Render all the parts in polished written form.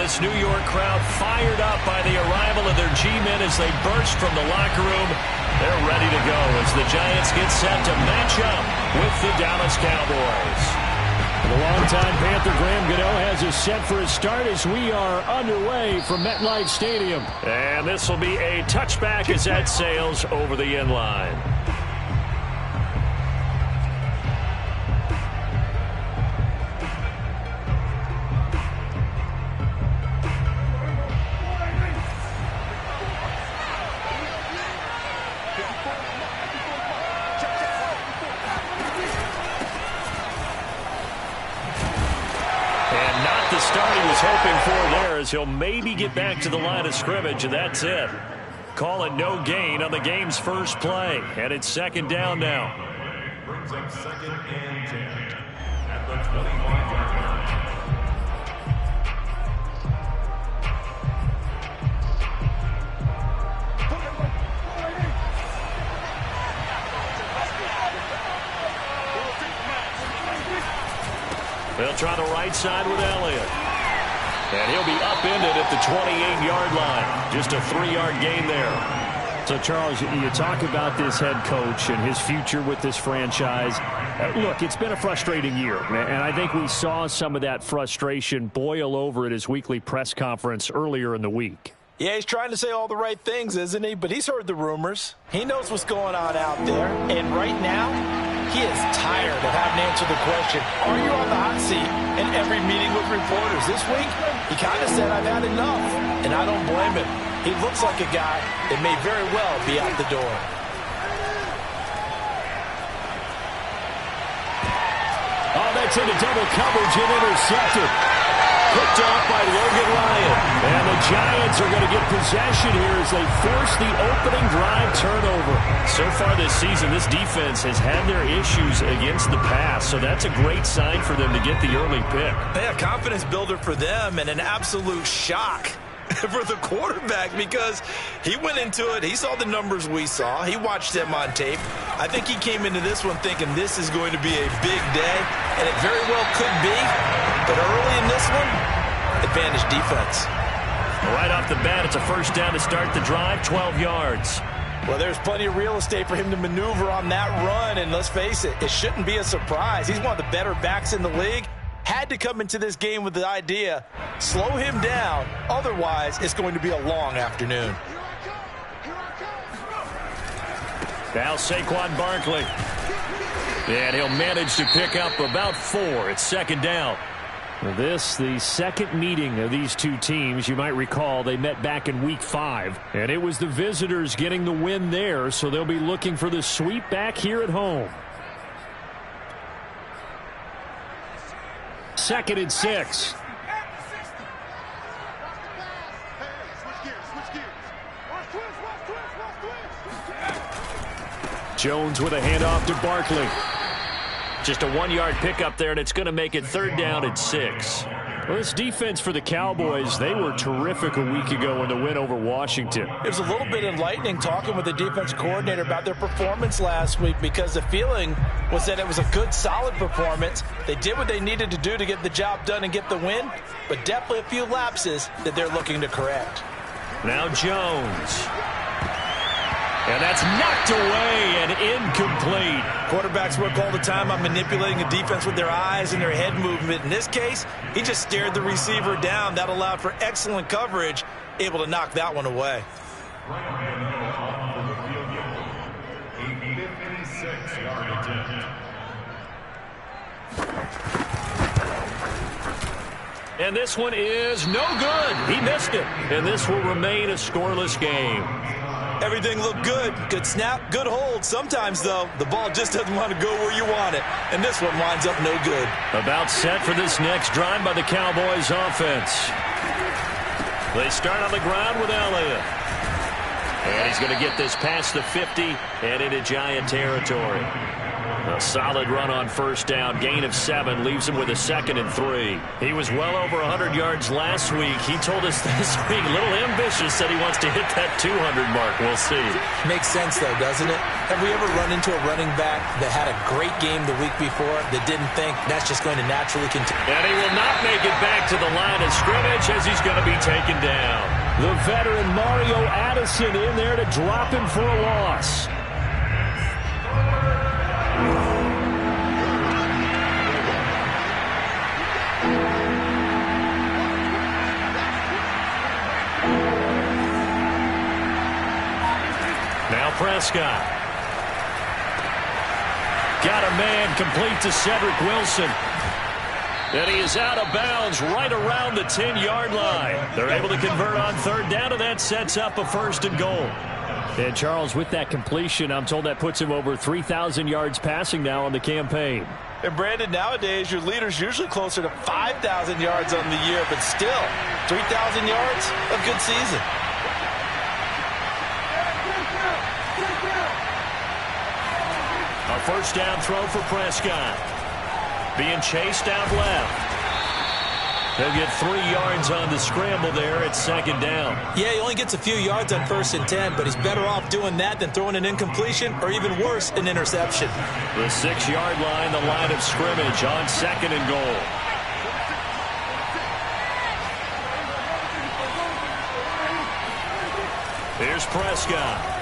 this New York crowd fired up by the arrival of their G-men as they burst from the locker room. They're ready to go as the Giants get set to match up with the Dallas Cowboys. The longtime Panther Graham Gano has us set for a start as we are underway from MetLife Stadium. And this will be a touchback as that sails over the end line. Hoping for there as he'll maybe get back to the line of scrimmage, and that's it. Call it no gain on the game's first play, and it's second down now. Brings up second and 10 at the 25-yard line. They'll try the right side with Elliott. And he'll be upended at the 28-yard line. Just a 3-yard gain there. So, Charles, you talk about this head coach and his future with this franchise. Look, it's been a frustrating year, and I think we saw some of that frustration boil over at his weekly press conference earlier in the week. Yeah, he's trying to say all the right things, isn't he? But he's heard the rumors. He knows what's going on out there. And right now, he is tired of having to answer the question, are you on the hot seat in every meeting with reporters? This week, he kind of said, I've had enough. And I don't blame him. He looks like a guy that may very well be out the door. Oh, that's into double coverage and intercepted. Picked off by Logan Ryan. And the Giants are going to get possession here as they force the opening drive turnover. So far this season, this defense has had their issues against the pass, so that's a great sign for them to get the early pick. Yeah, confidence builder for them and an absolute shock for the quarterback because he went into it. He saw the numbers we saw. He watched them on tape. I think he came into this one thinking this is going to be a big day, and it very well could be. But early in this one, advantage defense. Right off the bat, it's a first down to start the drive, 12 yards. Well, there's plenty of real estate for him to maneuver on that run, and let's face it, it shouldn't be a surprise. He's one of the better backs in the league. Had to come into this game with the idea, slow him down, otherwise it's going to be a long afternoon. Now Saquon Barkley. And he'll manage to pick up about 4. It's second down. This, the second meeting of these two teams. You might recall they met back in week 5. And it was the visitors getting the win there, so they'll be looking for the sweep back here at home. Second and 6. Jones with a handoff to Barkley. Just a 1-yard pickup there, and it's going to make it third down at 6. Well, this defense for the Cowboys, they were terrific a week ago in the win over Washington. It was a little bit enlightening talking with the defense coordinator about their performance last week because the feeling was that it was a good, solid performance. They did what they needed to do to get the job done and get the win, but definitely a few lapses that they're looking to correct. Now Jones. And that's knocked away and incomplete. Quarterbacks work all the time on manipulating a defense with their eyes and their head movement. In this case, he just stared the receiver down. That allowed for excellent coverage, able to knock that one away. And this one is no good. He missed it. And this will remain a scoreless game. Everything looked good. Good snap, good hold. Sometimes, though, the ball just doesn't want to go where you want it. And this one winds up no good. About set for this next drive by the Cowboys offense. They start on the ground with Elliott. And he's going to get this past the 50 and into Giant territory. A solid run on first down. Gain of 7 leaves him with a 2nd and 3. He was well over 100 yards last week. He told us this week, a little ambitious, said he wants to hit that 200 mark. We'll see. Makes sense, though, doesn't it? Have we ever run into a running back that had a great game the week before that didn't think that's just going to naturally continue? And he will not make it back to the line of scrimmage as he's going to be taken down. The veteran Mario Addison in there to drop him for a loss. Now Prescott. Got a man complete to Cedric Wilson. And he is out of bounds right around the 10-yard line. They're able to convert on third down, and that sets up a 1st and goal. And Charles, with that completion, I'm told that puts him over 3,000 yards passing now on the campaign. And Brandon, nowadays your leader's usually closer to 5,000 yards on the year, but still, 3,000 yards, a good season. A first down throw for Prescott. Being chased out left. He'll get 3 yards on the scramble there at 2nd down. Yeah, he only gets a few yards on 1st and 10, but he's better off doing that than throwing an incompletion or even worse, an interception. The 6-yard line, the line of scrimmage on 2nd and goal. Here's Prescott.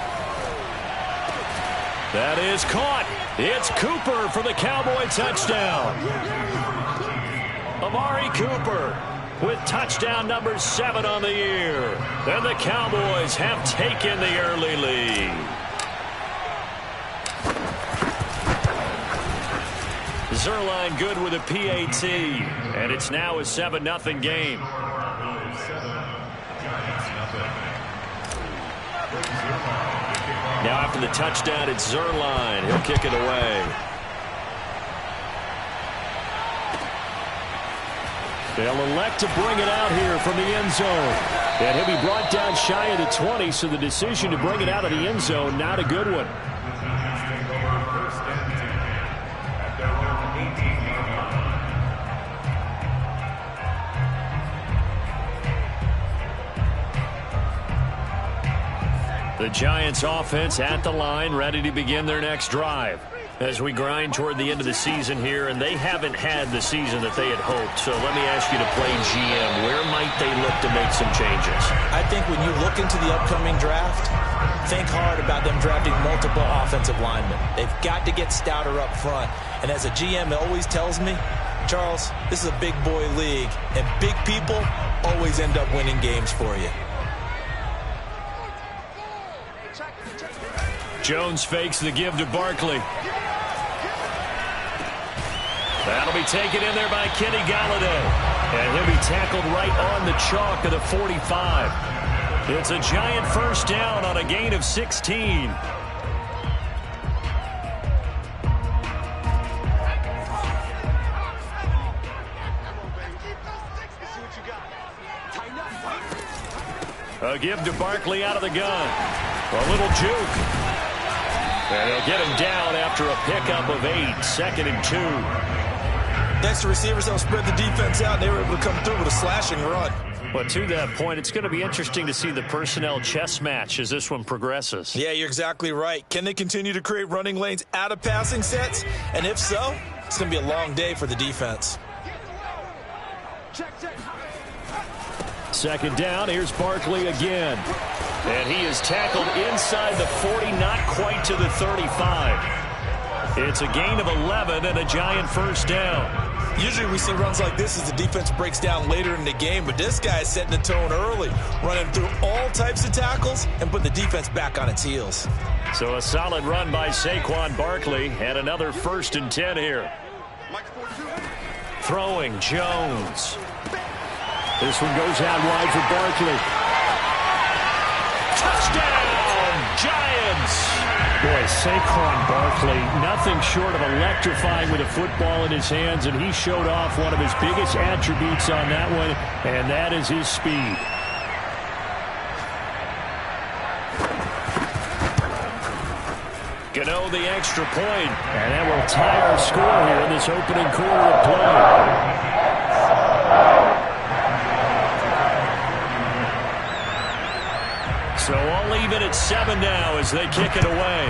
That is caught. It's Cooper for the Cowboy touchdown. Amari Cooper with touchdown number 7 on the year. And the Cowboys have taken the early lead. Zuerlein good with a PAT. And it's now a 7-0 game. Now after the touchdown, it's Zuerlein. He'll kick it away. They'll elect to bring it out here from the end zone. And he'll be brought down shy of the 20, so the decision to bring it out of the end zone, not a good one. The Giants offense at the line, ready to begin their next drive. As we grind toward the end of the season here, and they haven't had the season that they had hoped. So let me ask you to play GM. Where might they look to make some changes? I think when you look into the upcoming draft, think hard about them drafting multiple offensive linemen. They've got to get stouter up front. And as a GM always tells me, Charles, this is a big boy league, and big people always end up winning games for you. Jones fakes the give to Barkley. That'll be taken in there by Kenny Golladay. And he'll be tackled right on the chalk of the 45. It's a Giant first down on a gain of 16. A give to Barkley out of the gun. A little juke. And they'll get him down after a pickup of 8. 2nd and 2. Thanks to receivers, they'll spread the defense out. They were able to come through with a slashing run. But to that point, it's going to be interesting to see the personnel chess match as this one progresses. Yeah, you're exactly right. Can they continue to create running lanes out of passing sets? And if so, it's going to be a long day for the defense. 2nd down, here's Barkley again. And he is tackled inside the 40, not quite to the 35. It's a gain of 11 and a Giant first down. Usually we see runs like this as the defense breaks down later in the game, but this guy is setting the tone early, running through all types of tackles and putting the defense back on its heels. So a solid run by Saquon Barkley and another 1st and 10 here. Throwing Jones. This one goes out wide for Barkley. Touchdown, Giants! Boy, Saquon Barkley, nothing short of electrifying with a football in his hands, and he showed off one of his biggest attributes on that one, and that is his speed. Gano the extra point. And that will tie our score here in this opening quarter of play. So all even at 7 now as they kick it away.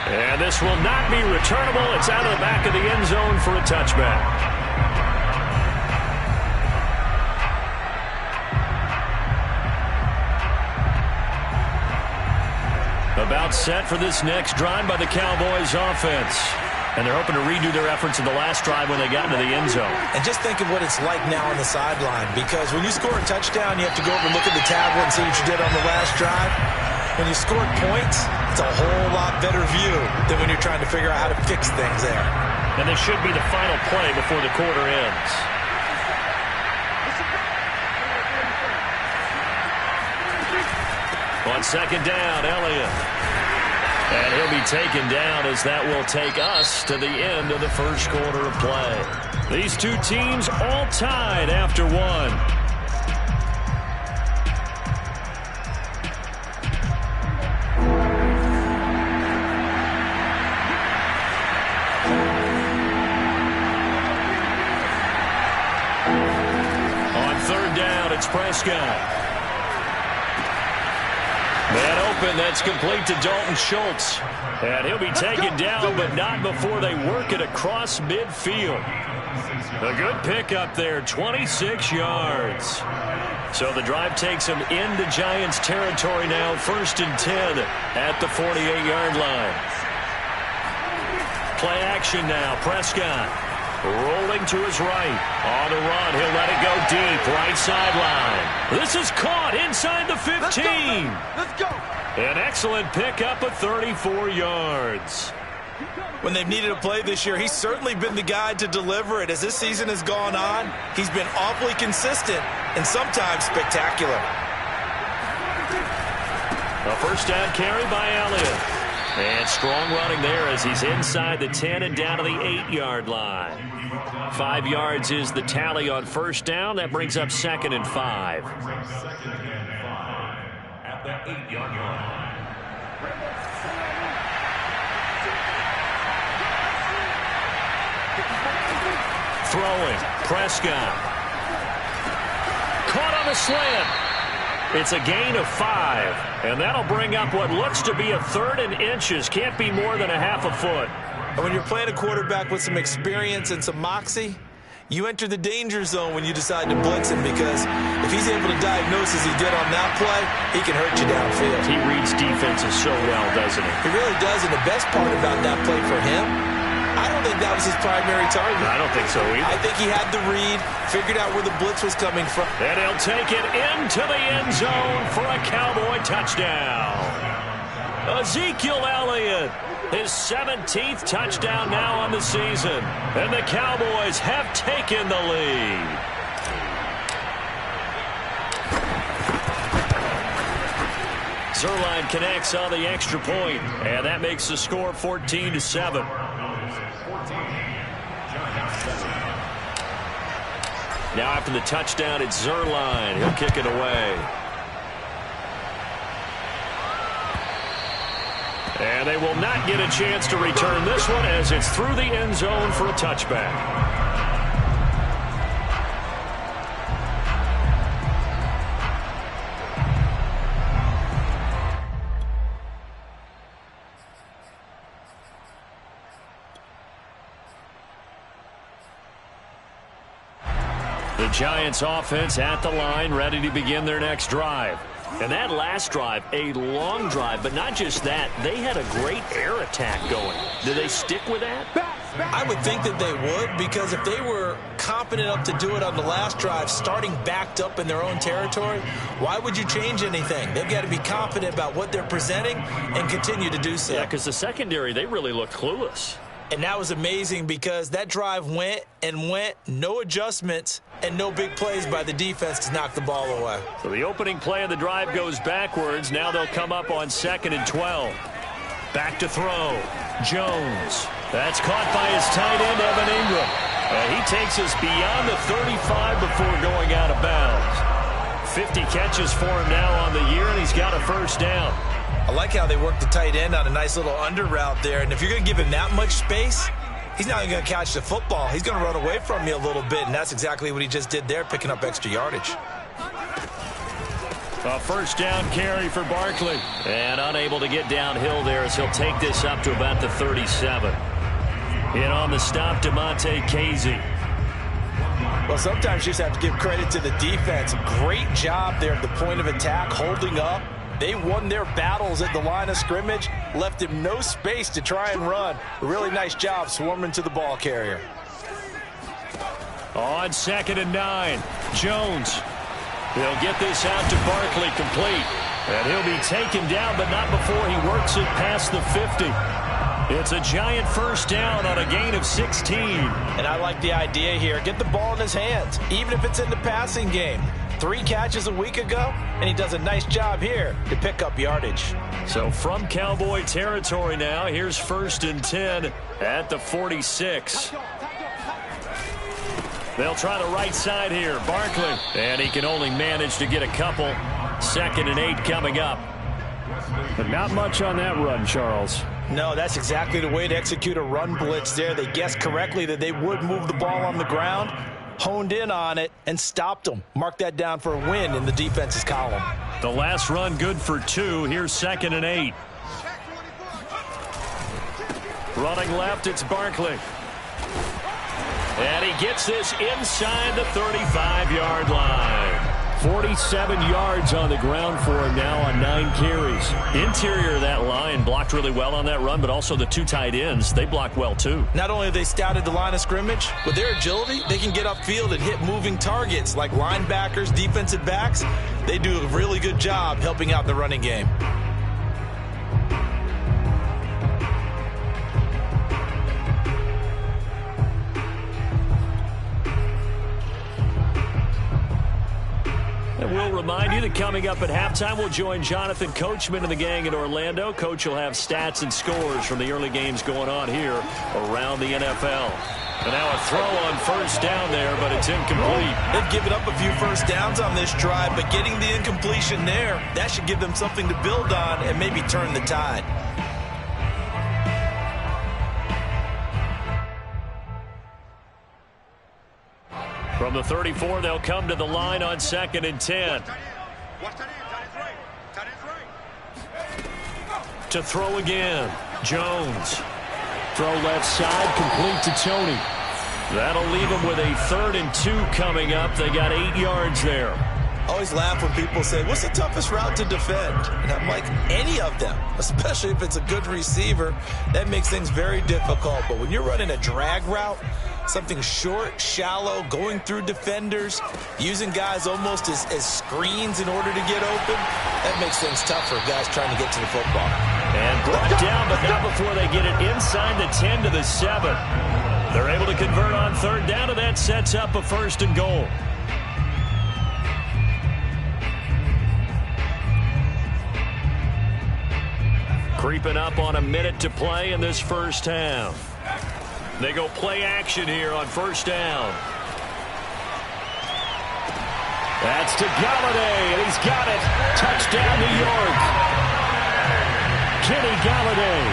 And this will not be returnable. It's out of the back of the end zone for a touchback. About set for this next drive by the Cowboys offense. And they're hoping to redo their efforts in the last drive when they got into the end zone. And just think of what it's like now on the sideline, because when you score a touchdown, you have to go over and look at the tablet and see what you did on the last drive. When you scored points, it's a whole lot better view than when you're trying to figure out how to fix things there. And this should be the final play before the quarter ends. On second down, Elliott. And he'll be taken down as that will take us to the end of the first quarter of play. These two teams all tied after one. On third down, it's Prescott. Man open, that's complete to Dalton Schultz. And he'll be taken down, but not before they work it across midfield. A good pickup there, 26 yards. So the drive takes him into Giants territory now, 1st and 10 at the 48-yard line. Play action now, Prescott. Rolling to his right. On the run, he'll let it go deep. Right sideline. This is caught inside the 15. Let's go. An excellent pickup of 34 yards. When they've needed a play this year, he's certainly been the guy to deliver it. As this season has gone on, he's been awfully consistent and sometimes spectacular. A first down carry by Elliott. And strong running there as he's inside the 10 and down to the 8-yard line. 5 yards is the tally on first down. That brings up 2nd and 5. At the 8-yard line. Throwing, Prescott. Caught on the slant. It's a gain of 5, and that'll bring up what looks to be a 3rd and inches. Can't be more than a half a foot. And when you're playing a quarterback with some experience and some moxie, you enter the danger zone when you decide to blitz him, because if he's able to diagnose as he did on that play, he can hurt you downfield. He reads defenses so well, doesn't he? He really does, and the best part about that play for him, I don't think that was his primary target. I don't think so either. I think he had the read, figured out where the blitz was coming from. And he'll take it into the end zone for a Cowboy touchdown. Ezekiel Elliott, his 17th touchdown now on the season. And the Cowboys have taken the lead. Zuerlein connects on the extra point, and that makes the score 14-7. Now after the touchdown, it's Zuerlein. He'll kick it away. And they will not get a chance to return this one as it's through the end zone for a touchback. The Giants offense at the line, ready to begin their next drive. And that last drive, a long drive, but not just that. They had a great air attack going. Do they stick with that? I would think that they would, because if they were confident enough to do it on the last drive, starting backed up in their own territory, why would you change anything? They've got to be confident about what they're presenting and continue to do so. Yeah, because the secondary, they really looked clueless. And that was amazing, because that drive went and went, no adjustments, and no big plays by the defense to knock the ball away. So the opening play of the drive goes backwards. Now they'll come up on 2nd and 12. Back to throw. Jones. That's caught by his tight end, Evan Ingram. And he takes us beyond the 35 before going out of bounds. 50 catches for him now on the year, and he's got a first down. I like how they work the tight end on a nice little under route there. And if you're going to give him that much space, he's not even going to catch the football. He's going to run away from you a little bit, and that's exactly what he just did there, picking up extra yardage. A first down carry for Barkley. And unable to get downhill there as he'll take this up to about the 37. In on the stop, Damontae Kazee. Well, sometimes you just have to give credit to the defense. Great job there at the point of attack, holding up. They won their battles at the line of scrimmage, left him no space to try and run. A really nice job swarming to the ball carrier. On 2nd and 9, Jones. He'll get this out to Barkley, complete. And he'll be taken down, but not before he works it past the 50. It's a giant first down on a gain of 16. And I like the idea here. Get the ball in his hands, even if it's in the passing game. 3 catches a week ago, and he does a nice job here to pick up yardage. So from Cowboy territory now, here's 1st and 10 at the 46. They'll try the right side here, Barkley. And he can only manage to get a couple. 2nd and 8 coming up. But not much on that run, Charles. No, that's exactly the way to execute a run blitz there. They guessed correctly that they would move the ball on the ground, honed in on it, and stopped them. Mark that down for a win in the defense's column. The last run good for 2. Here's 2nd and 8. Running left, it's Barkley. And he gets this inside the 35-yard line. 47 yards on the ground for him now on 9 carries. Interior of that line blocked really well on that run, but also the 2 tight ends, they blocked well too. Not only have they scouted the line of scrimmage, with their agility, they can get upfield and hit moving targets like linebackers, defensive backs. They do a really good job helping out the running game. And we'll remind you that coming up at halftime, we'll join Jonathan Coachman and the gang in Orlando. Coach will have stats and scores from the early games going on here around the NFL. And now a throw on first down there, but it's incomplete. They've given up a few first downs on this drive, but getting the incompletion there, that should give them something to build on and maybe turn the tide. From the 34, they'll come to the line on 2nd and 10. To throw again, Jones. Throw left side, complete to Toney. That'll leave them with a 3rd and 2 coming up. They got 8 yards there. I always laugh when people say, what's the toughest route to defend? And I'm like, any of them, especially if it's a good receiver. That makes things very difficult. But when you're running a drag route, something short, shallow, going through defenders, using guys almost as screens in order to get open, that makes things tough for guys trying to get to the football. And brought down, but not before they get it inside the 10 to the 7. They're able to convert on 3rd down, and that sets up a 1st and goal. Creeping up on a minute to play in this first half. They go play action here on 1st down. That's to Golladay, and he's got it. Touchdown, New York. Kenny Golladay,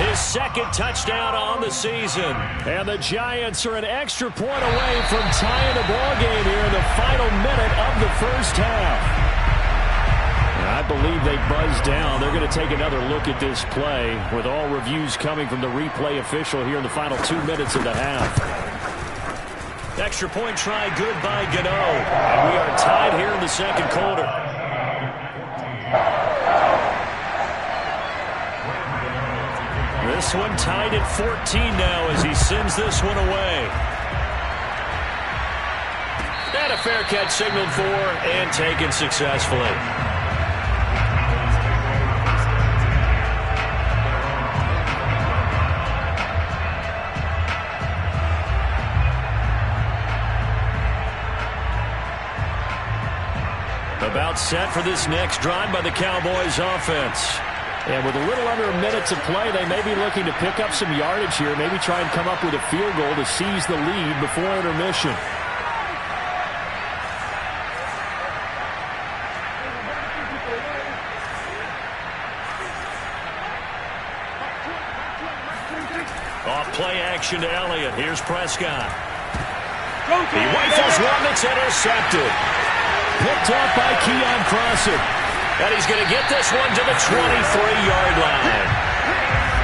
his 2nd touchdown on the season. And the Giants are an extra point away from tying the ball game here in the final minute of the first half. I believe they buzzed down. They're going to take another look at this play with all reviews coming from the replay official here in the final 2 minutes of the half. Extra point try good by Gano. And we are tied here in the 2nd quarter. This one tied at 14 now as he sends this one away. And a fair catch signaled for and taken successfully. About set for this next drive by the Cowboys offense. And with a little under a minute to play, they may be looking to pick up some yardage here, maybe try and come up with a field goal to seize the lead before intermission. play action to Elliott. Here's Prescott. He rifles one that's intercepted. Picked off by Keon Crossett. And he's going to get this one to the 23-yard line.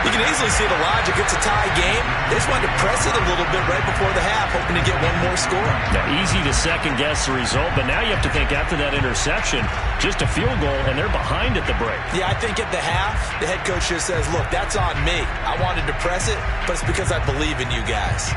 You can easily see the logic. It's a tie game. They just wanted to press it a little bit right before the half, hoping to get one more score. Now, easy to second-guess the result, but now you have to think after that interception, just a field goal, and they're behind at the break. Yeah, I think at the half, the head coach just says, look, that's on me. I wanted to press it, but it's because I believe in you guys.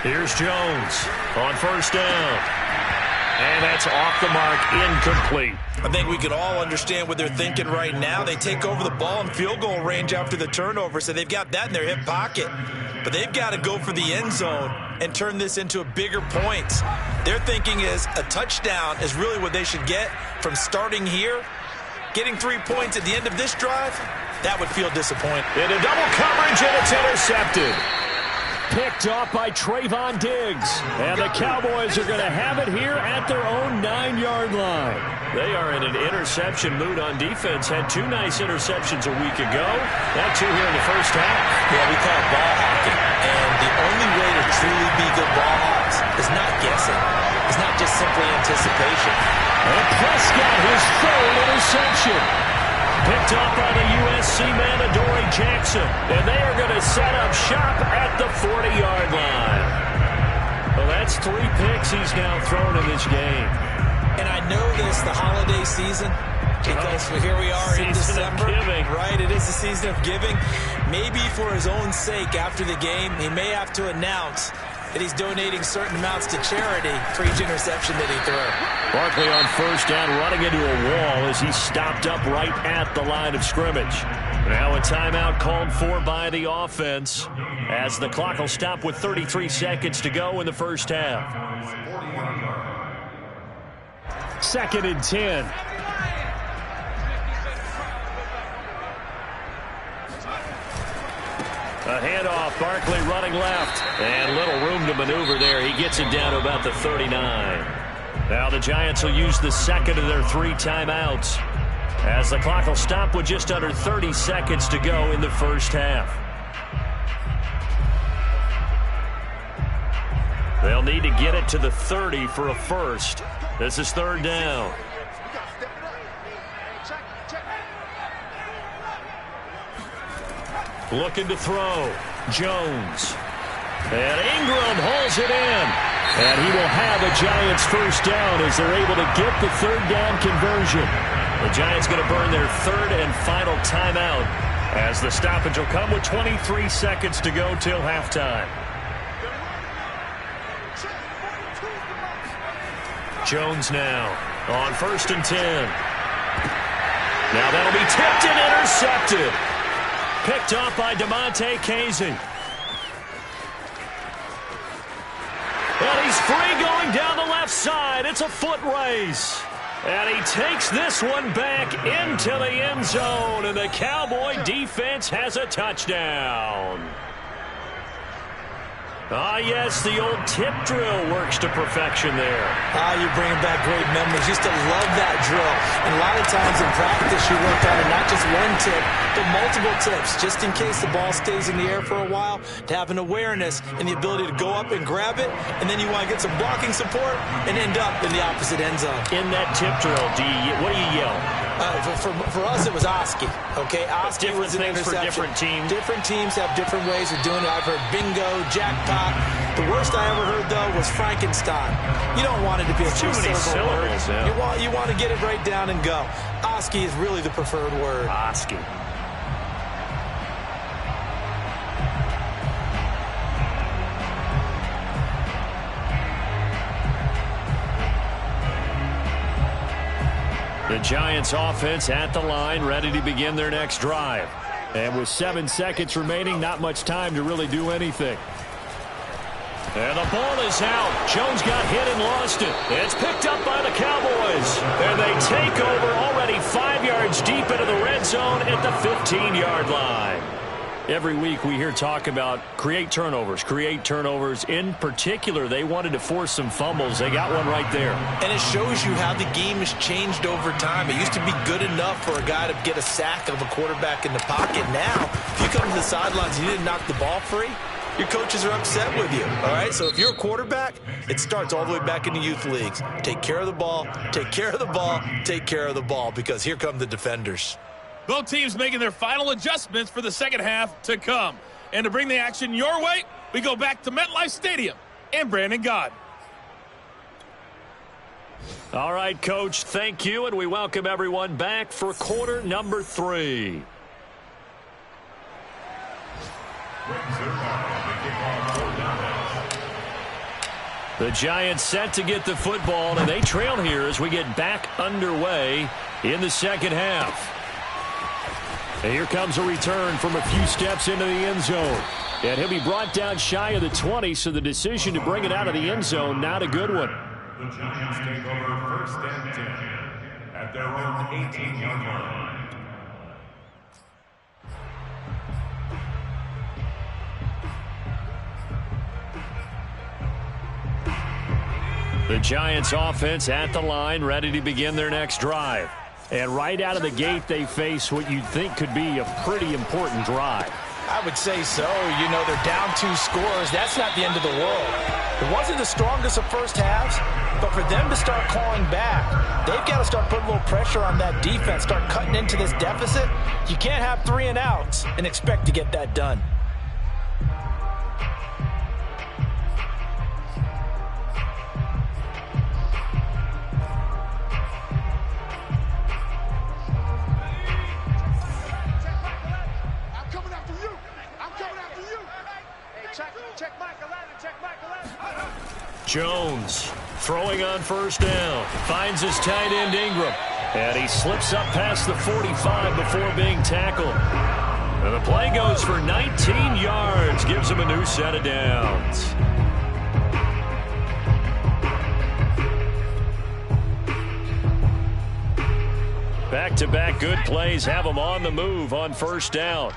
Here's Jones on first down. And that's off the mark, incomplete. I think we can all understand what they're thinking right now. They take over the ball in field goal range after the turnover, so they've got that in their hip pocket. But they've got to go for the end zone and turn this into a bigger point. Their thinking is a touchdown is really what they should get from starting here. Getting 3 points at the end of this drive, that would feel disappointing. Into double coverage, and it's intercepted. Picked off by Trayvon Diggs. And the Cowboys are going to have it here at their own 9-yard line. They are in an interception mood on defense. Had 2 nice interceptions a week ago. Now 2 here in the first half. Yeah, we call it ball hawking. And the only way to truly be good ball hawks is not guessing. It's not just simply anticipation. And Prescott, his 3rd interception. Picked up by the USC man, Adoree Jackson. And they are going to set up shop at the 40-yard line. Well, that's 3 picks he's now thrown in this game. And I know this, the holiday season, because here we are in December. Right, it is the season of giving. Maybe for his own sake after the game, he may have to announce that he's donating certain amounts to charity for each interception that he threw. Barkley on first down, running into a wall as he stopped up right at the line of scrimmage. Now a timeout called for by the offense as the clock will stop with 33 seconds to go in the first half. 2nd and 10. A handoff, Barkley running left. And little room to maneuver there. He gets it down to about the 39. Now the Giants will use the second of their 3 timeouts as the clock will stop with just under 30 seconds to go in the first half. They'll need to get it to the 30 for a first. This is 3rd down. Looking to throw. Jones. And Ingram hauls it in. And he will have a Giants first down as they're able to get the 3rd down conversion. The Giants going to burn their 3rd and final timeout as the stoppage will come with 23 seconds to go till halftime. Jones now on 1st and 10. Now that'll be tipped and intercepted. Picked off by DeMonte Casey. And he's free going down the left side. It's a foot race. And he takes this one back into the end zone. And the Cowboy defense has a touchdown. Ah, yes, the old tip drill works to perfection there. You're bringing back great memories. Used to love that drill. And a lot of times in practice, you work on it, not just one tip, but multiple tips, just in case the ball stays in the air for a while, to have an awareness and the ability to go up and grab it, and then you want to get some blocking support and end up in the opposite end zone. In that tip drill, what do you yell? For us, it was Oski. Okay, Oski was an interception. For different teams. Different teams have different ways of doing it. I've heard bingo, jackpot. The worst I ever heard, though, was Frankenstein. You don't want it to be a two-syllable word. Yeah. You want to get it right down and go. Oski is really the preferred word. Oski. The Giants offense at the line, ready to begin their next drive. And with 7 seconds remaining, not much time to really do anything. And the ball is out. Jones got hit and lost it. It's picked up by the Cowboys. And they take over already 5 yards deep into the red zone at the 15-yard line. Every week we hear talk about create turnovers. In particular, they wanted to force some fumbles. They got one right there. And it shows you how the game has changed over time. It used to be good enough for a guy to get a sack of a quarterback in the pocket. Now, if you come to the sidelines and you didn't knock the ball free, your coaches are upset with you, all right? So if you're a quarterback, it starts all the way back in the youth leagues. Take care of the ball, take care of the ball, take care of the ball, because here come the defenders. Both teams making their final adjustments for the second half to come. And to bring the action your way, we go back to MetLife Stadium and Brandon Gaudin. All right, Coach, thank you, and we welcome everyone back for quarter number 3. The Giants set to get the football, and they trail here as we get back underway in the second half. And here comes a return from a few steps into the end zone. And he'll be brought down shy of the 20, so the decision to bring it out of the end zone, not a good one. The Giants take over 1st and 10 at their own 18-yard line. The Giants offense at the line, ready to begin their next drive. And right out of the gate, they face what you'd think could be a pretty important drive. I would say so. You know, they're down 2 scores. That's not the end of the world. It wasn't the strongest of first halves, but for them to start calling back, they've got to start putting a little pressure on that defense, start cutting into this deficit. You can't have 3 and outs and expect to get that done. Jones throwing on first down. Finds his tight end Ingram. And he slips up past the 45 before being tackled. And the play goes for 19 yards. Gives him a new set of downs. Back-to-back good plays have him on the move on first down.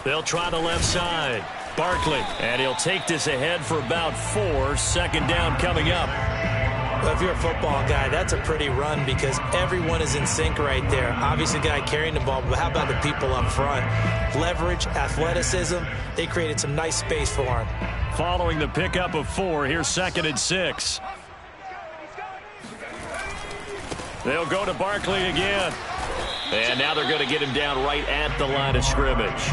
They'll try the left side. Barkley, and he'll take this ahead for about 4. Second down coming up. Well, if you're a football guy, that's a pretty run because everyone is in sync right there. Obviously, the guy carrying the ball, but how about the people up front? Leverage, athleticism, they created some nice space for him. Following the pickup of 4, here's 2nd and 6. They'll go to Barkley again. And now they're going to get him down right at the line of scrimmage.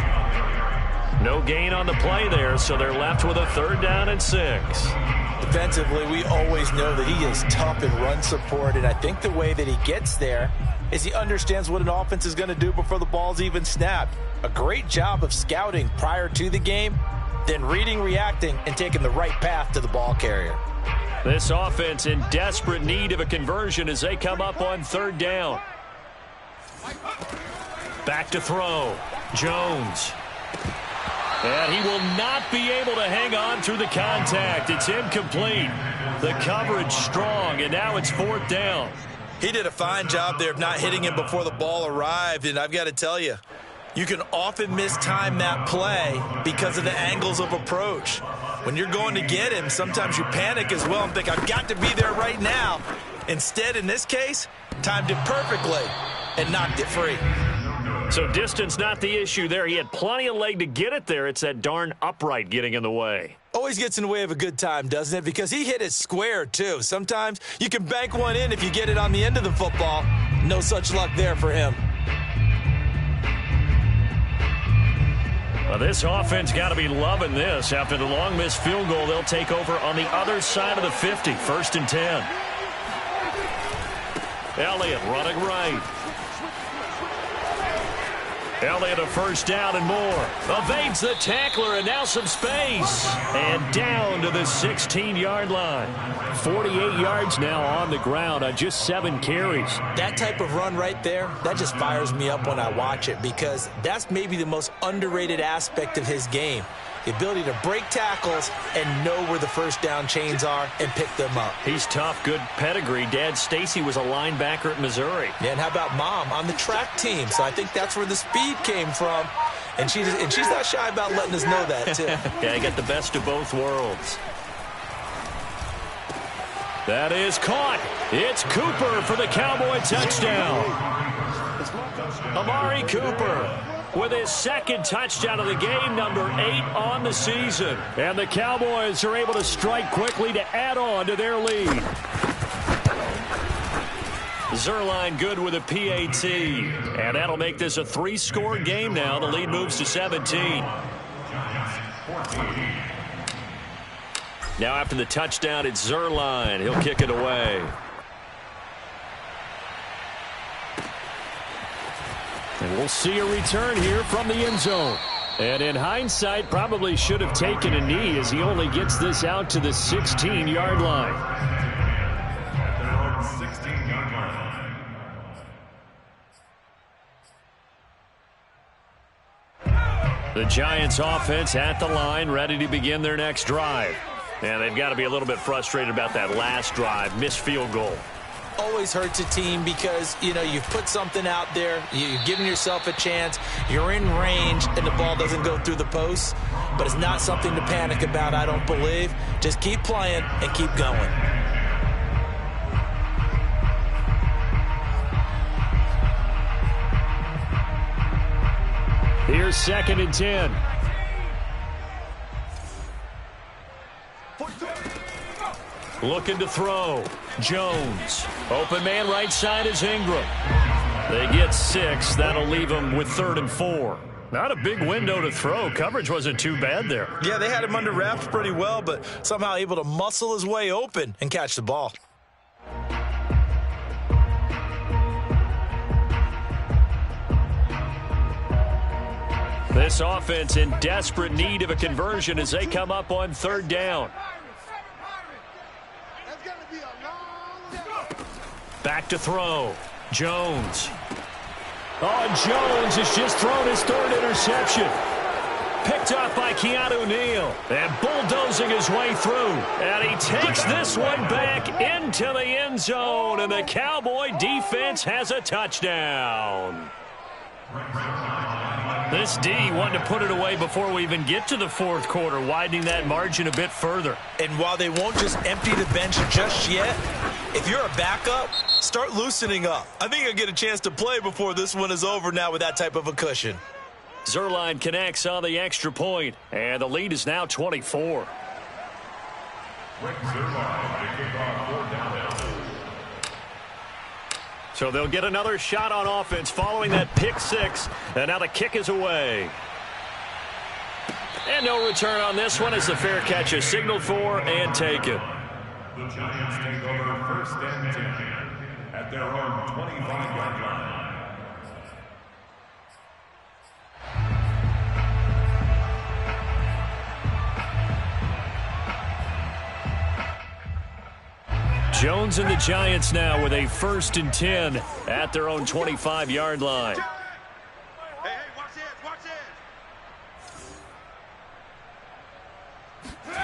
No gain on the play there, so they're left with a 3rd down and 6. Defensively, we always know that he is tough in run support, and I think the way that he gets there is he understands what an offense is going to do before the ball's even snapped. A great job of scouting prior to the game, then reading, reacting, and taking the right path to the ball carrier. This offense in desperate need of a conversion as they come up on 3rd down. Back to throw. Jones. And he will not be able to hang on through the contact. It's incomplete. The coverage strong, and now it's 4th down. He did a fine job there of not hitting him before the ball arrived, and I've got to tell you, you can often mistime that play because of the angles of approach. When you're going to get him, sometimes you panic as well and think, I've got to be there right now. Instead, in this case, timed it perfectly and knocked it free. So distance not the issue there. He had plenty of leg to get it there. It's that darn upright getting in the way. Always gets in the way of a good time, doesn't it? Because he hit it square, too. Sometimes you can bank one in if you get it on the end of the football. No such luck there for him. Well, this offense got to be loving this. After the long missed field goal, they'll take over on the other side of the 50. 1st and 10. Elliott running right. Elliott a 1st down and more. Evades the tackler and now some space. And down to the 16-yard line. 48 yards now on the ground on just 7 carries. That type of run right there, that just fires me up when I watch it because that's maybe the most underrated aspect of his game. The ability to break tackles and know where the first down chains are and pick them up. He's tough, good pedigree. Dad, Stacy, was a linebacker at Missouri. Yeah, and how about Mom on the track team? So I think that's where the speed came from. And she's not shy about letting us know that, too. Yeah, you got the best of both worlds. That is caught. It's Cooper for the Cowboy touchdown. Amari Cooper with his second touchdown of the game, number 8 on the season. And the Cowboys are able to strike quickly to add on to their lead. Zuerlein good with a PAT. And that'll make this a 3-score game now. The lead moves to 17. Now after the touchdown, it's Zuerlein. He'll kick it away. And we'll see a return here from the end zone. And in hindsight, probably should have taken a knee as he only gets this out to the 16-yard line. At their own 16-yard line. The Giants offense at the line, ready to begin their next drive. And they've got to be a little bit frustrated about that last drive, missed field goal. Always hurts a team because, you know, you've put something out there, you've given yourself a chance, you're in range, and the ball doesn't go through the posts. But it's not something to panic about, I don't believe. Just keep playing and keep going. Here's 2nd and 10. Looking to throw. Jones. Open man right side is Ingram. They get 6. That'll leave them with 3rd and 4. Not a big window to throw. Coverage wasn't too bad there. Yeah, they had him under wraps pretty well, but somehow able to muscle his way open and catch the ball. This offense in desperate need of a conversion as they come up on 3rd down. Back to throw. Jones. Oh, Jones has just thrown his 3rd interception. Picked up by Keanu Neal. And bulldozing his way through. And he takes this one back into the end zone. And the Cowboy defense has a touchdown. This D wanted to put it away before we even get to the 4th quarter, widening that margin a bit further. And while they won't just empty the bench just yet, if you're a backup, start loosening up. I think you'll get a chance to play before this one is over now with that type of a cushion. Zuerlein connects on the extra point, and the lead is now 24. Rick Zuerlein, the kickoff 4th down. So they'll get another shot on offense following that pick 6, and now the kick is away. And no return on this one as the fair catch is signaled for and taken. The Giants take over 1st and 10 at their own 25-yard line. Jones and the Giants now with a 1st and 10 at their own 25-yard line. Hey, watch this, watch this.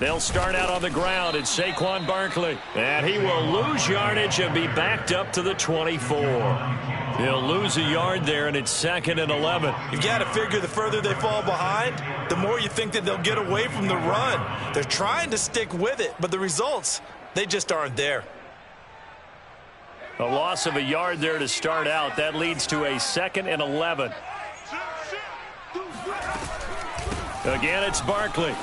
They'll start out on the ground. It's Saquon Barkley. And he will lose yardage and be backed up to the 24. He'll lose a yard there, and it's 2nd and 11. You've got to figure the further they fall behind, the more you think that they'll get away from the run. They're trying to stick with it, but the results, they just aren't there. A loss of a yard there to start out. That leads to a 2nd and 11. Again, it's Barkley.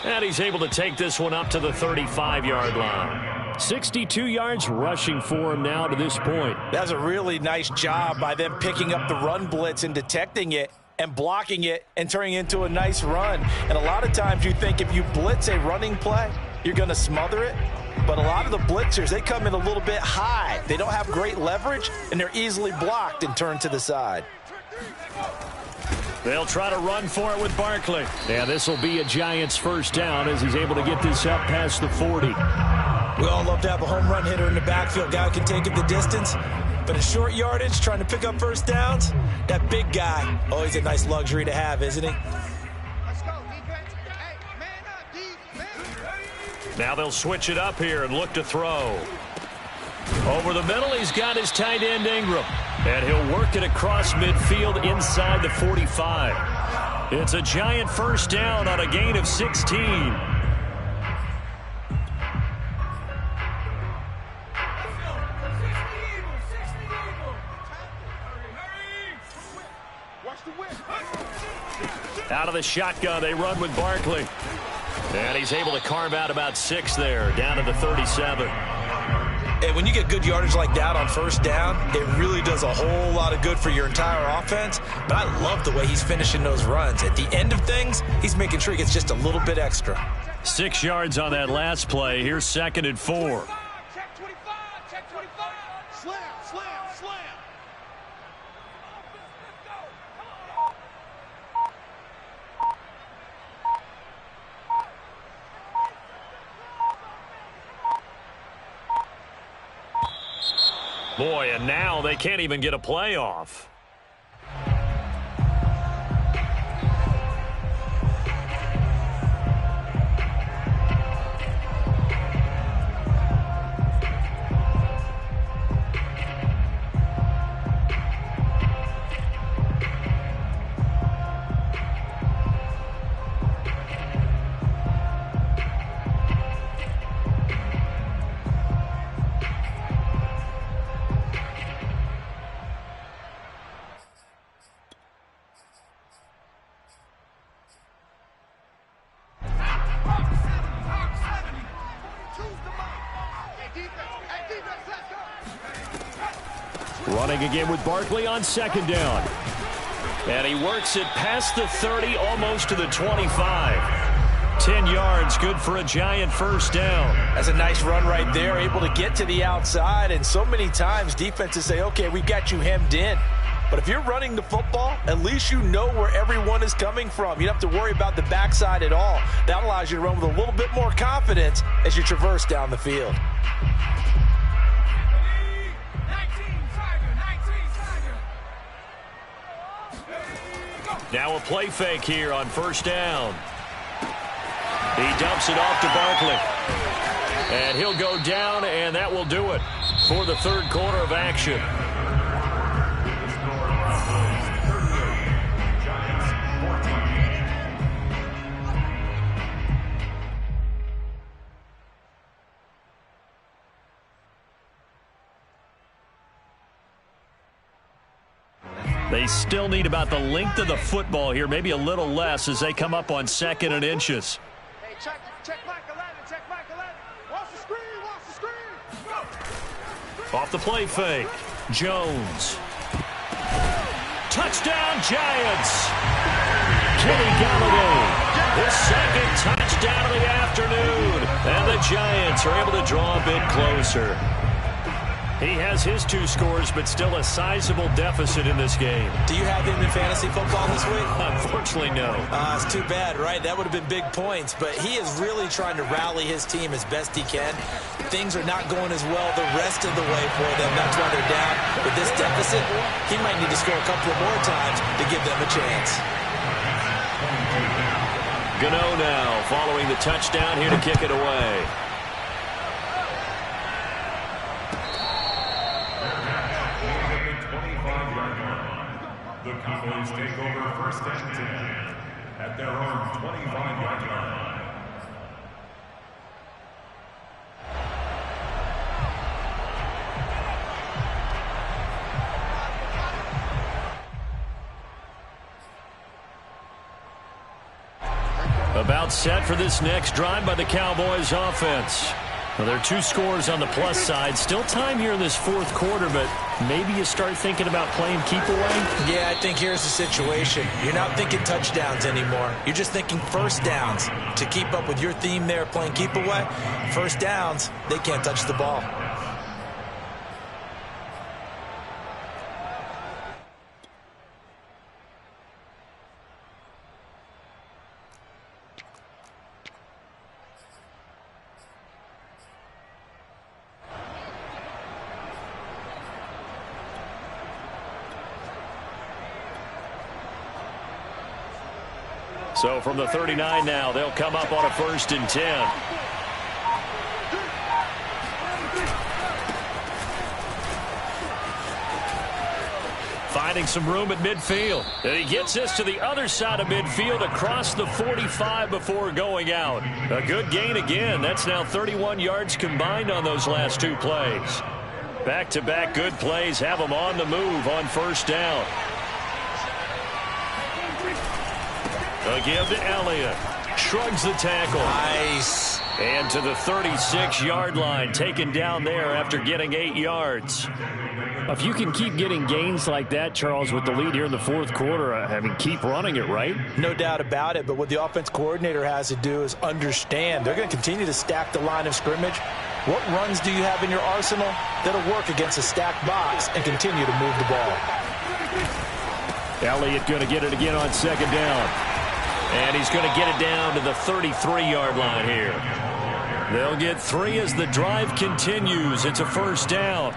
And he's able to take this one up to the 35-yard line. 62 yards rushing for him now to this point. That's a really nice job by them picking up the run blitz and detecting it and blocking it and turning it into a nice run. And a lot of times you think if you blitz a running play, you're going to smother it. But a lot of the blitzers, they come in a little bit high. They don't have great leverage, and they're easily blocked and turned to the side. They'll try to run for it with Barkley. Yeah, this will be a Giants 1st down as he's able to get this up past the 40. We all love to have a home run hitter in the backfield. Guy who can take it the distance. But in short yardage, trying to pick up first downs, that big guy, always a nice luxury to have, isn't he? Let's go, defense. Hey, man up, defense. Now they'll switch it up here and look to throw. Over the middle, he's got his tight end Ingram. And he'll work it across midfield inside the 45. It's a giant first down on a gain of 16. Out of the shotgun, they run with Barkley. And he's able to carve out about 6 there, down to the 37. And when you get good yardage like that on first down, it really does a whole lot of good for your entire offense. But I love the way he's finishing those runs. At the end of things, he's making sure he gets just a little bit extra. 6 yards on that last play. Here's 2nd and 4. Check 25, check 25. Slam, slam, slam. Boy, and now they can't even get a playoff. Running again with Barkley on 2nd down. And he works it past the 30, almost to the 25. 10 yards, good for a giant first down. That's a nice run right there, able to get to the outside. And so many times defenses say, okay, we've got you hemmed in. But if you're running the football, at least you know where everyone is coming from. You don't have to worry about the backside at all. That allows you to run with a little bit more confidence as you traverse down the field. Now a play fake here on first down. He dumps it off to Barkley. And he'll go down, and that will do it for the 3rd quarter of action. They still need about the length of the football here, maybe a little less as they come up on 2nd and inches. Hey, check Mike 11, check Mike 11. Watch the screen, watch the screen. Go. Off the play fake. Jones. Touchdown, Giants. Kenny Galladay. His 2nd touchdown of the afternoon. And the Giants are able to draw a bit closer. He has his 2 scores, but still a sizable deficit in this game. Do you have him in fantasy football this week? Unfortunately, no. It's too bad, right? That would have been big points. But he is really trying to rally his team as best he can. Things are not going as well the rest of the way for them. That's why they're down. With this deficit, he might need to score a couple of more times to give them a chance. Gano now following the touchdown here to kick it away. The Cowboys take over 1st and 10 at their own 25-yard line. About set for this next drive by the Cowboys offense. Well, there are 2 scores on the plus side. Still time here in this 4th quarter, but maybe you start thinking about playing keep away? Yeah, I think here's the situation. You're not thinking touchdowns anymore. You're just thinking first downs. To keep up with your theme there, playing keep away, first downs, they can't touch the ball. So from the 39 now, they'll come up on a 1st and 10. Finding some room at midfield. And he gets this to the other side of midfield across the 45 before going out. A good gain again. That's now 31 yards combined on those last 2 plays. Back-to-back good plays have them on the move on 1st down. A give to Elliott. Shrugs the tackle. Nice. And to the 36-yard line, taken down there after getting 8 yards. If you can keep getting gains like that, Charles, with the lead here in the 4th quarter, I mean, keep running it, right? No doubt about it, but what the offense coordinator has to do is understand they're going to continue to stack the line of scrimmage. What runs do you have in your arsenal that'll work against a stacked box and continue to move the ball? Elliott going to get it again on 2nd down. And he's going to get it down to the 33-yard line here. They'll get 3 as the drive continues. It's a 1st down.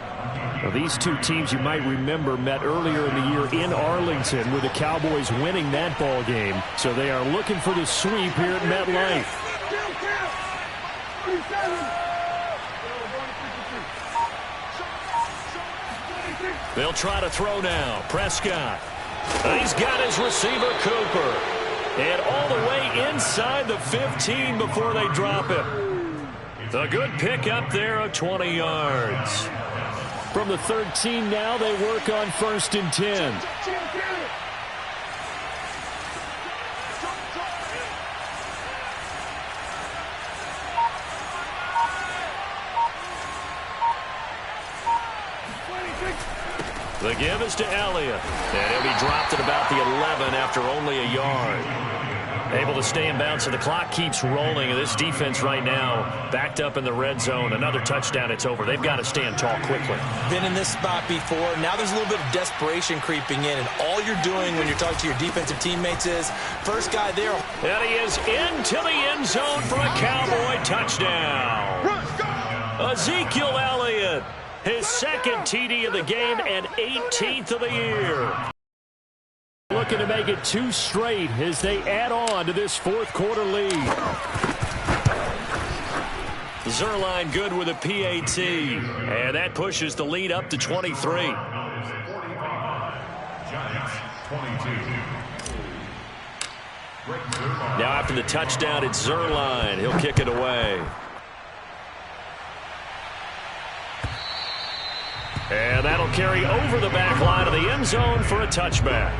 Well, these two teams, you might remember, met earlier in the year in Arlington with the Cowboys winning that ball game. So they are looking for the sweep here at MetLife. They'll try to throw now. Prescott. He's got his receiver, Cooper. And all the way inside the 15 before they drop him. The good pick up there of 20 yards. From the 13 now, they work on 1st and 10. The give is to Elliott. And he'll be dropped at about the 11 after only a yard. Able to stay in bounds, so the clock keeps rolling. And this defense right now backed up in the red zone. Another touchdown, it's over. They've got to stand tall quickly. Been in this spot before. Now there's a little bit of desperation creeping in. And all you're doing when you're talking to your defensive teammates is, first guy there. And he is into the end zone for a Cowboy touchdown. Ezekiel Elliott. His 2nd TD of the game and 18th of the year. Looking to make it 2 straight as they add on to this 4th quarter lead. Zuerlein good with a PAT. And that pushes the lead up to 23. Giants 22. Now after the touchdown, it's Zuerlein. He'll kick it away. And that'll carry over the back line of the end zone for a touchback.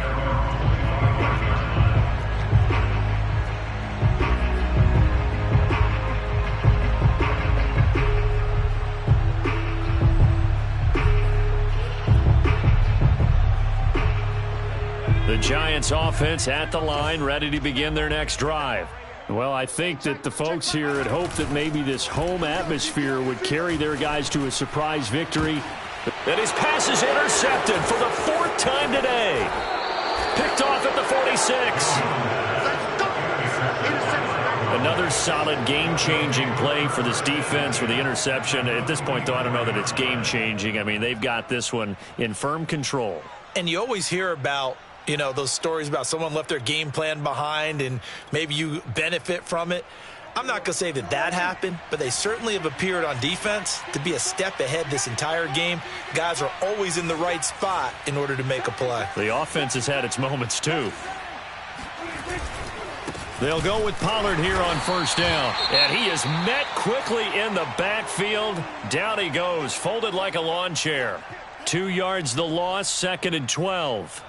The Giants offense at the line, ready to begin their next drive. Well, I think that the folks here had hoped that maybe this home atmosphere would carry their guys to a surprise victory. And his pass is intercepted for the 4th time today. Picked off at the 46. Another solid game-changing play for this defense for the interception. At this point, though, I don't know that it's game-changing. I mean, they've got this one in firm control. And you always hear about, you know, those stories about someone left their game plan behind and maybe you benefit from it. I'm not going to say that that happened, but they certainly have appeared on defense to be a step ahead this entire game. Guys are always in the right spot in order to make a play. The offense has had its moments, too. They'll go with Pollard here on 1st down. And he is met quickly in the backfield. Down he goes, folded like a lawn chair. 2 yards the loss, 2nd and 12.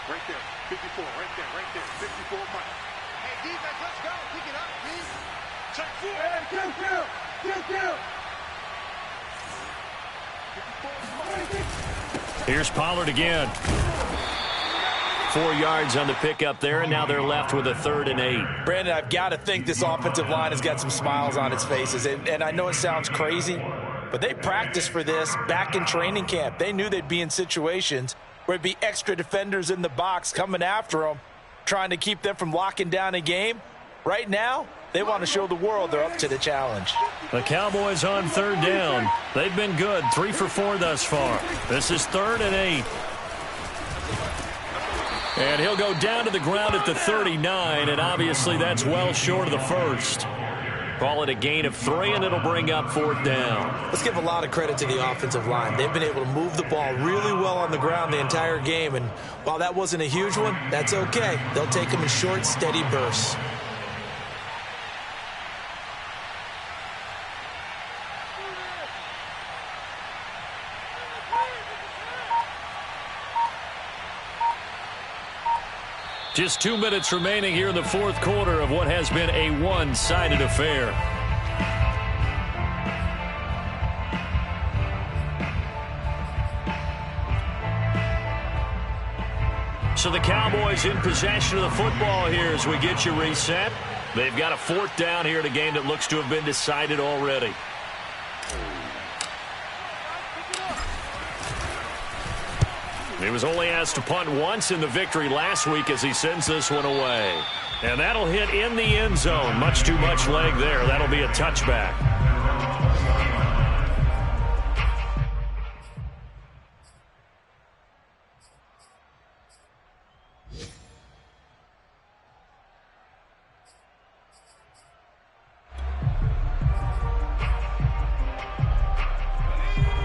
Right there, 54, right there, 54 Mike. Hey, defense, let's go. Pick it up, please. Check 4. Hey, Here's Pollard again. 4 yards on the pickup there, and now they're left with a 3rd and 8. Brandon, I've got to think this offensive line has got some smiles on its faces. And I know it sounds crazy, but they practiced for this back in training camp. They knew they'd be in situations where it'd be extra defenders in the box coming after them, trying to keep them from locking down a game. Right now, They want to show the world they're up to the challenge. The Cowboys on third down. They've been good, 3 for 4 thus far. This is 3rd and 8. And he'll go down to the ground at the 39, and obviously that's well short of the first. Call it a gain of 3, and it'll bring up 4th down. Let's give a lot of credit to the offensive line. They've been able to move the ball really well on the ground the entire game, and while that wasn't a huge one, that's okay. They'll take them in short, steady bursts. Just 2 minutes remaining here in the 4th quarter of what has been a one-sided affair. So the Cowboys in possession of the football here as we get you reset. They've got a 4th down here in a game that looks to have been decided already. He was only asked to punt once in the victory last week as he sends this one away. And that'll hit in the end zone. Much too much leg there. That'll be a touchback.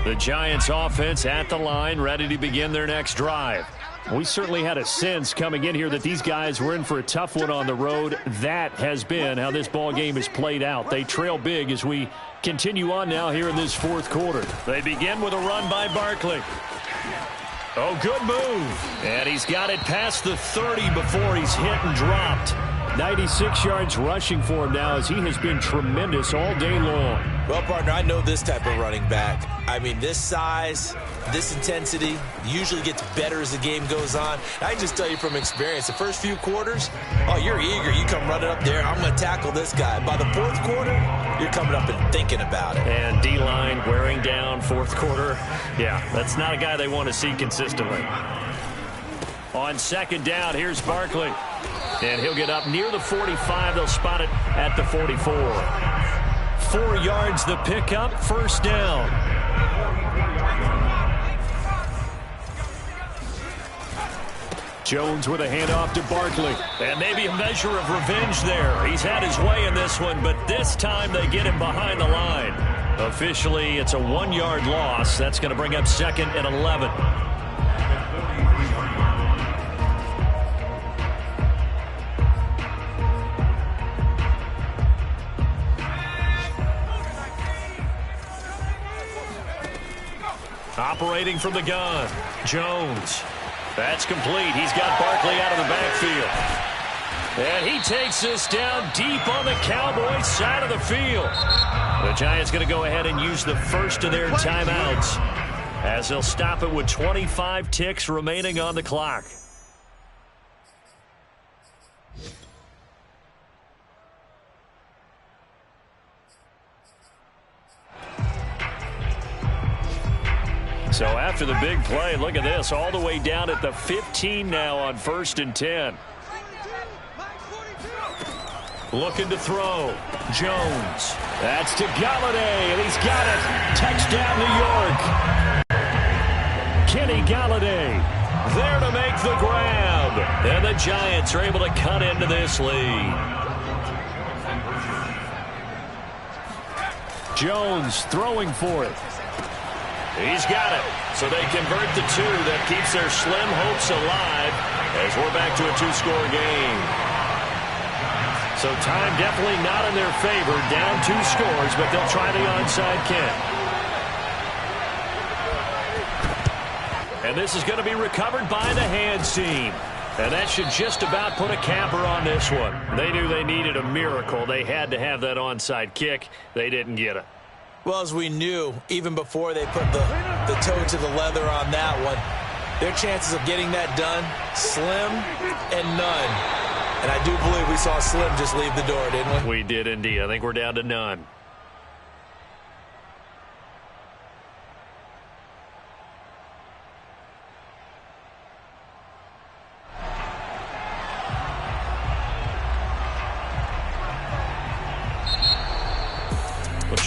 The Giants offense at the line, ready to begin their next drive. We certainly had a sense coming in here that these guys were in for a tough one on the road. That has been how this ball game has played out. They trail big as we continue on now here in this 4th quarter. They begin with a run by Barkley. Oh, good move. And he's got it past the 30 before he's hit and dropped. 96 yards rushing for him now as he has been tremendous all day long. Well, partner, I know this type of running back. I mean, this size, this intensity usually gets better as the game goes on. I can just tell you from experience, the first few quarters, oh, you're eager. You come running up there, I'm going to tackle this guy. By the 4th quarter, you're coming up and thinking about it. And D-line wearing down 4th quarter. Yeah, that's not a guy they want to see consistently. On 2nd down, here's Barkley. And he'll get up near the 45. They'll spot it at the 44. 4 yards the pickup, 1st down. Jones with a handoff to Barkley. And maybe a measure of revenge there. He's had his way in this one, but this time they get him behind the line. Officially, it's a 1-yard loss. That's going to bring up 2nd and 11. Operating from the gun, Jones. That's complete. He's got Barkley out of the backfield. And he takes this down deep on the Cowboys side of the field. The Giants going to go ahead and use the first of their timeouts as they'll stop it with 25 ticks remaining on the clock. So after the big play, look at this, all the way down at the 15 now on 1st and 10. Looking to throw. Jones. That's to Galladay, and he's got it. Touchdown, New York. Kenny Galladay there to make the grab. And the Giants are able to cut into this lead. Jones throwing for it. He's got it. So they convert the 2 that keeps their slim hopes alive as we're back to a 2-score game. So time definitely not in their favor. Down 2 scores, but they'll try the onside kick. And this is going to be recovered by the hands team. And that should just about put a capper on this one. They knew they needed a miracle. They had to have that onside kick. They didn't get it. Well, as we knew, even before they put the toe to the leather on that one, their chances of getting that done, slim and none. And I do believe we saw Slim just leave the door, didn't we? We did indeed. I think we're down to none.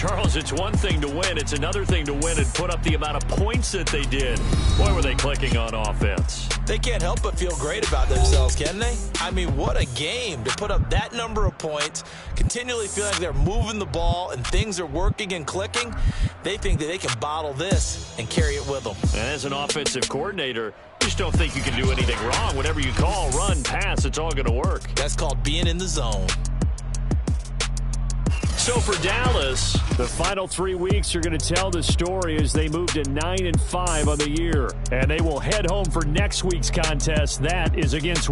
Charles, it's one thing to win. It's another thing to win and put up the amount of points that they did. Boy, were they clicking on offense. They can't help but feel great about themselves, can they? I mean, what a game to put up that number of points, continually feeling like they're moving the ball and things are working and clicking. They think that they can bottle this and carry it with them. And as an offensive coordinator, you just don't think you can do anything wrong. Whatever you call, run, pass, it's all going to work. That's called being in the zone. So for Dallas, the final 3 weeks are going to tell the story as they move to 9-5 on the year. And they will head home for next week's contest. That is against